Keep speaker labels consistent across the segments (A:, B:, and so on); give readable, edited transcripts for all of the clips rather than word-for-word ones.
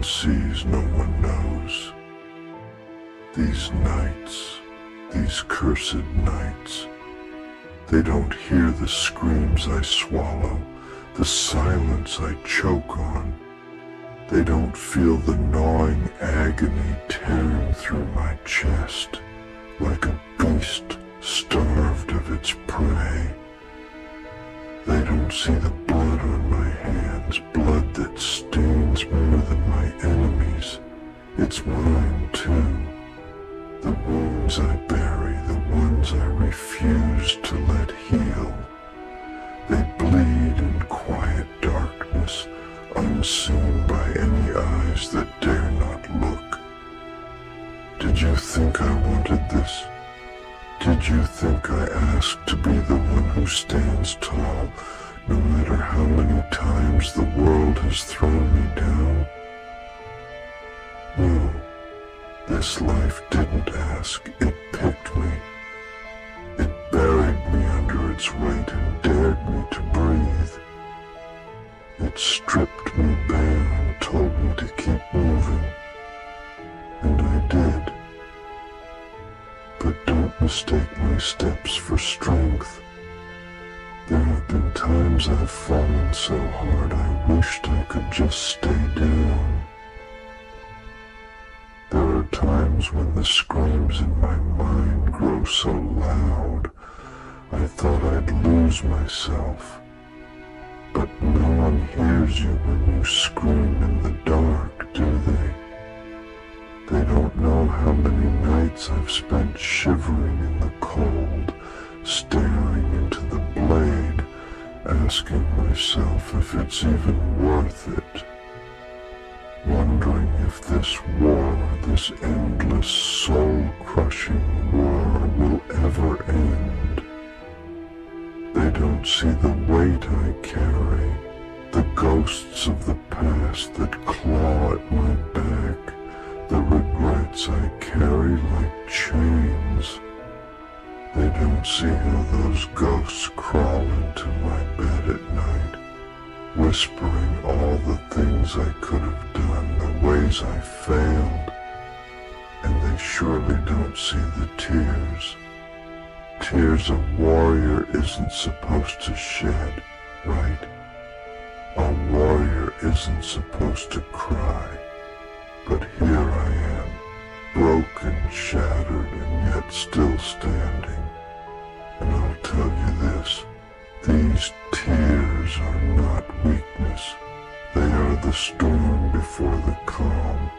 A: sees, no one knows. These nights, these cursed nights, they don't hear the screams I swallow, the silence I choke on. They don't feel the gnawing agony tearing through my chest, like a beast starved of its prey. They don't see the blood on my hands, blood that stains more than my enemies. It's mine too. The wounds I bury, the ones I refuse to let heal. They bleed in quiet darkness, unseen by any eyes that dare not look. Did you think I wanted this? Did you think I asked to be the one who stands tall, no matter how many times the world has thrown me down? No, this life didn't ask, it picked me. It buried me under its weight and dared me to breathe. It stripped me bare and told me to keep moving. And I did. But don't mistake my steps for strength. There have been times I've fallen so hard I wished I could just stay down. There are times when the screams in my mind grow so loud, I thought I'd lose myself. But no one hears you when you scream in the dark, do they? They don't know how many nights I've spent shivering in the cold, staring into the blade, asking myself if it's even worth it. Wondering if this war, this endless soul-crushing war, will ever end. They don't see the weight I carry, the ghosts of the past that claw at my back, the regrets I carry like chains. They don't see how those ghosts crawl into my bed at night, whispering all the things I could have done, the ways I failed. And they surely don't see the tears. Tears a warrior isn't supposed to shed, right? A warrior isn't supposed to cry. But here I am, broken, shattered, and yet still standing. And I'll tell you this, these tears are not weakness. They are the storm before the calm,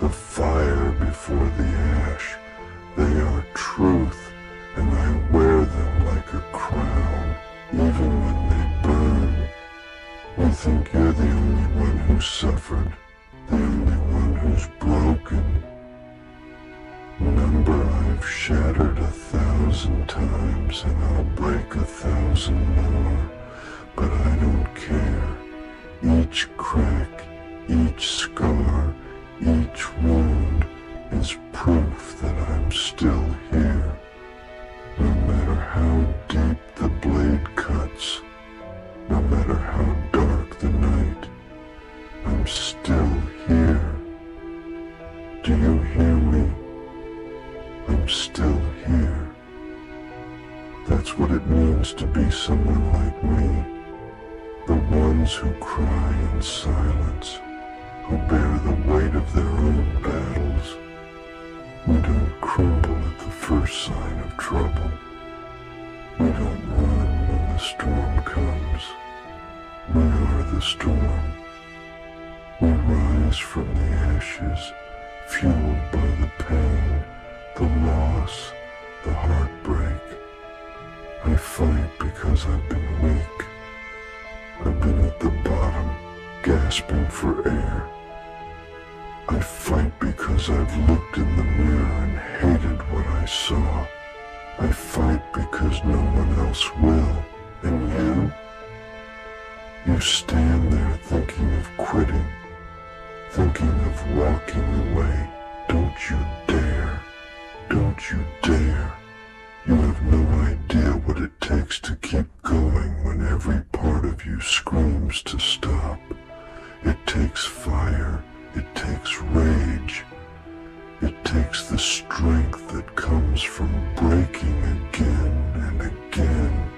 A: the fire before the ash. They are truth, and I wear them like a crown, even when they burn. You think you're the only one who suffered, the only one who's broken. Remember, I've shattered 1,000 times, and I'll break 1,000 more, but I don't care. Each crack, each scar, each wound is proof that I'm still here. No matter how deep the blade cuts, no matter how dark the night, I'm still here. Do you hear me? I'm still here. That's what it means to be someone like me. The ones who cry in silence, who bear the weight of their own battles. We don't crumble at the first sign of trouble. We don't run when the storm comes. We are the storm. We rise from the ashes, fueled by the pain, the loss, the heartbreak. I fight because I've been weak. I've been at the bottom, gasping for air. I fight because I've looked in the mirror and hated what I saw. I fight because no one else will. And you? You stand there thinking of quitting, thinking of walking away. Don't you dare. Don't you dare. You have no idea what it takes to keep going when every part of you screams to stop. It takes fire. It takes takes rage. It takes the strength that comes from breaking again and again.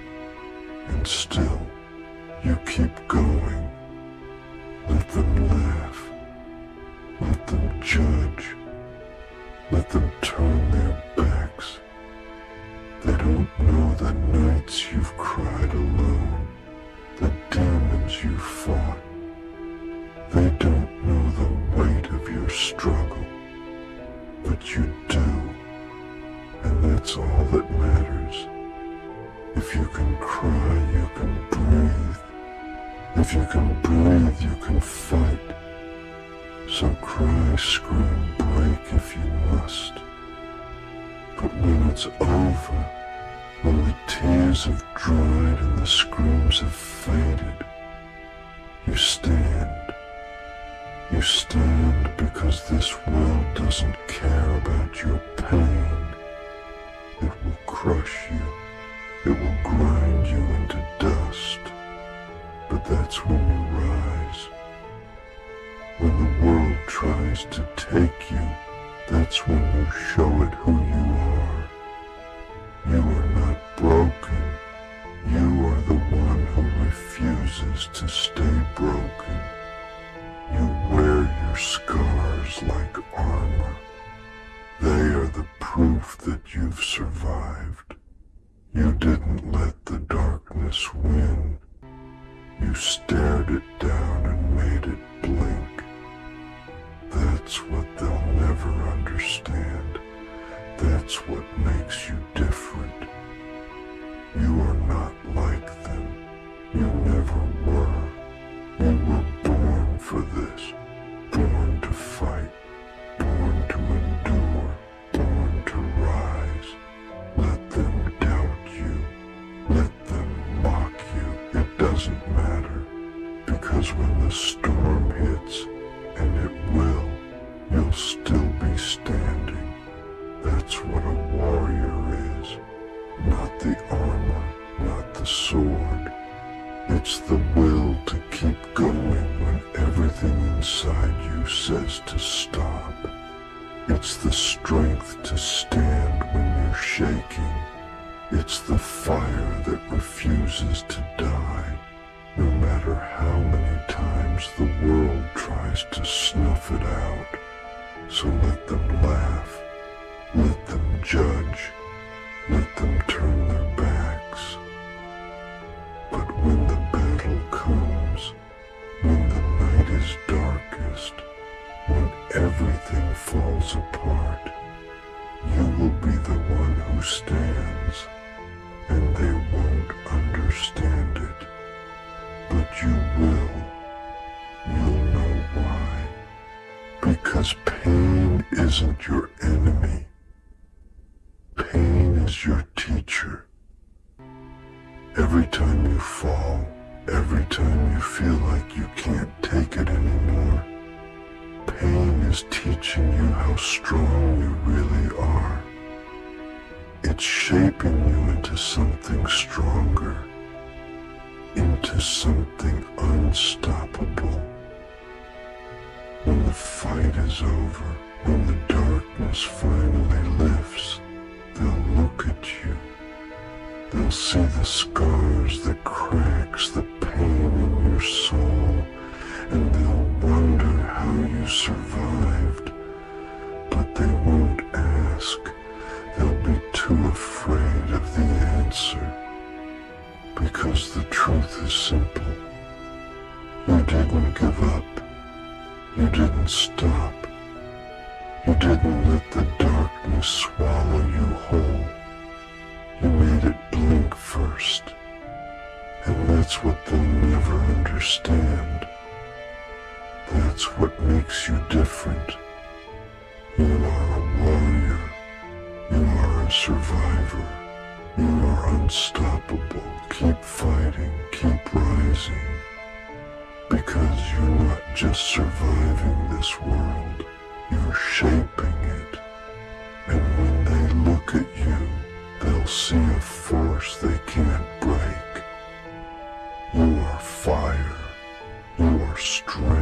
A: And still, you keep going. Let them laugh. Let them judge. Let them turn their backs. They don't know the nights you've cried alone, the demons you fought. They don't know the weight of your struggle, but you do, and that's all that matters. If you can cry, you can breathe. If you can breathe, you can fight. So cry, scream, break if you must. But when it's over, when the tears have dried and the screams have faded, you stand. You stand because this world doesn't care about your pain. It will crush you. It will grind you into dust. But that's when you rise. When the world tries to take you, that's when you show it who you are. You are not broken. You are the one who refuses to stay broken. You wear your scars like armor. They are the proof that you've survived. You didn't let the darkness win. You stared it down and made it blink. That's what they'll never understand. That's what makes you different. You are not like them. You never were. You were born for this. Born to fight. Born to endure. Born to rise. Let them doubt you. Let them mock you. It doesn't matter. Because when the storm hits, and it will, you'll still be standing. That's what a warrior is. Not the armor, not the sword. It's the will to keep going when everything inside you says to stop. It's the strength to stand when you're shaking. It's the fire that refuses to die, no matter how many times the world tries to snuff it out. So let them laugh, let them judge, let them turn their backs. But when the battle comes, when the night is darkest, when everything falls apart, you will be the one who stands, and they won't understand it. But you will. You'll know why. Because pain isn't your enemy. Pain is your teacher. Every time you fall, every time you feel like you can't take it anymore, pain is teaching you how strong you really are. It's shaping you into something stronger, into something unstoppable. When the fight is over, when the darkness finally lifts, they'll look at you. They'll see the scars, the cracks, the pain in your soul, and they'll wonder how you survived. But they won't ask. They'll be too afraid of the answer. Because the truth is simple. You didn't give up. You didn't stop. You didn't let the darkness swallow you whole. You made it blink first. And that's what they'll never understand. That's what makes you different. You are a warrior. You are a survivor. You are unstoppable. Keep fighting. Keep rising. Because you're not just surviving this world. You're shaping it. And when they look at you, they'll see a force they can't break. You are fire. You are strength.